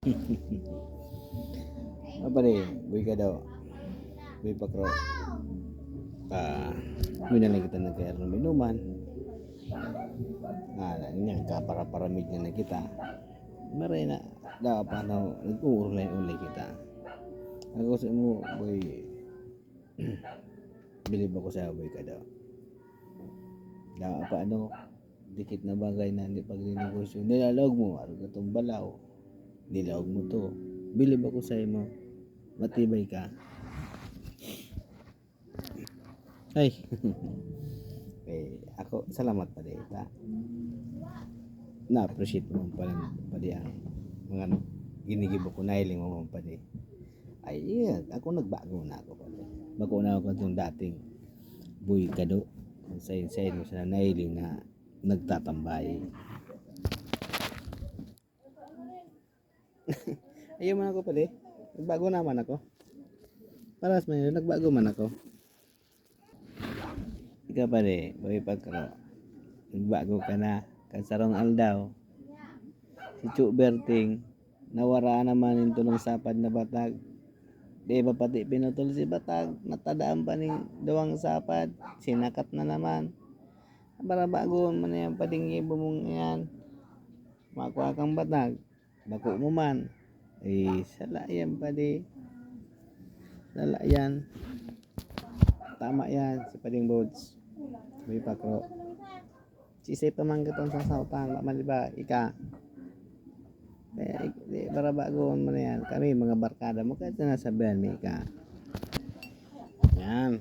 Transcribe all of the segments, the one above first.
Apa nih, boy ka daw, boy pakro. Yun na lang kita nagkaroon ng minuman. Niya, kapara-paramid na kita. Maray na, dapat na, nag-uurlay-ulay kita. Ako sa mo, boy, bilib ako sa boy ka daw. Dapat dikit na bagay na hindi pagrinegosyo. Nilalawag mo, araw ka itong balaw. Nilawag mo to. Bilib ako sa mo. Matibay ka. Ay. Ako, salamat pa rin. Na-appreciate mo pala pa ang mga ginigibo ko, nahiling mo pa rin. Ay, yeah, ako nagbago na ako pala. Bago na ako itong dating boy kado. Sayin mo sa nahiling na nagtatambay. Ayaw man ako pala. Nagbago naman ako. Paras man yun, nagbago man ako. Ikaw pala, boy pagkaro. Nagbago ka na. Kansarong aldaw. Si Chu Berting, nawara naman yung tulong sapad na batag. Di ba pati pinutol si batag, natadaan pa ng dawang sapad, sinakat na naman. Para bago man yan, padingibo mong yan. Makuha kang batag, bako mo man. Sala yan padi. Sala yan. Tama yan, si Pading Bods. May pakro. Sisay pa man katong sa sautan, maliba, ika. Para bago mo na yan. Kami mga barkada mo kahit na nasabihan may ka. Yan.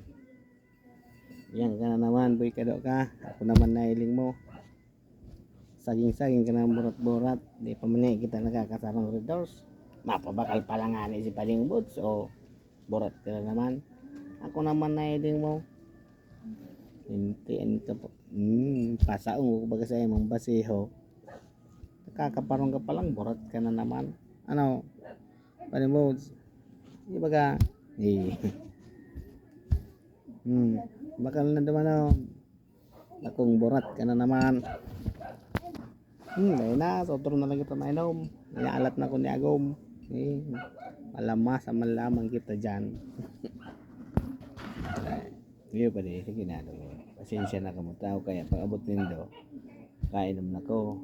Yan ka na naman, boy kado ka. Ako naman nahiling mo. Saging-saging ka na burat-burat. Di pa man kita nakakasarang red doors. Mapabakal pa lang nga si Paling Boots. O burat ka na naman. Ako naman nahiling mo. Hintiin ka po. Pasaong baga sa imong basiho. Kakaparong ka pa lang, burat ka na naman. Ano? Paling Boots. Di ba ka? Bakal na naman akong burat ka na naman. Dahil na, sotro na lang kita mainom. Inaalat na ko ni Agom. Malamas sa malaman kita dyan. Ngayon pa rin, sige na. Pasensya na ka mo tao, kaya pag abot nindo, kainom na ko.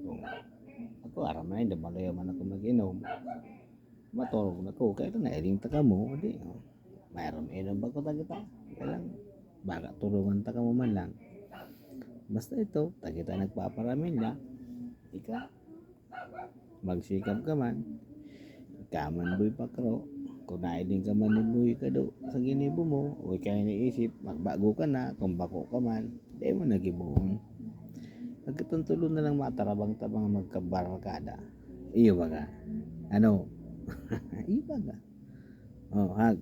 Kung ako, aram na yun, malayo man ako mag-inom. Maturog na ko, kaya na iling taka mo. Di, mayroon inom ba ko kita? Kaya lang, baka tulungan taka mo man lang. Basta ito, tagita nagpaparamilya. Ika, magsikap ka man. Ikaman boy pakro. Kung nailing ka man ni boy kado sa ginibo mo, o kaya naisip, magbago ka na, kung bako ka man, di mo nagibuon. Nagkatuntulo na lang matarabang-tabang magkabarakada. Iyo ba ka? Ano? Iyo ba ka? Hag.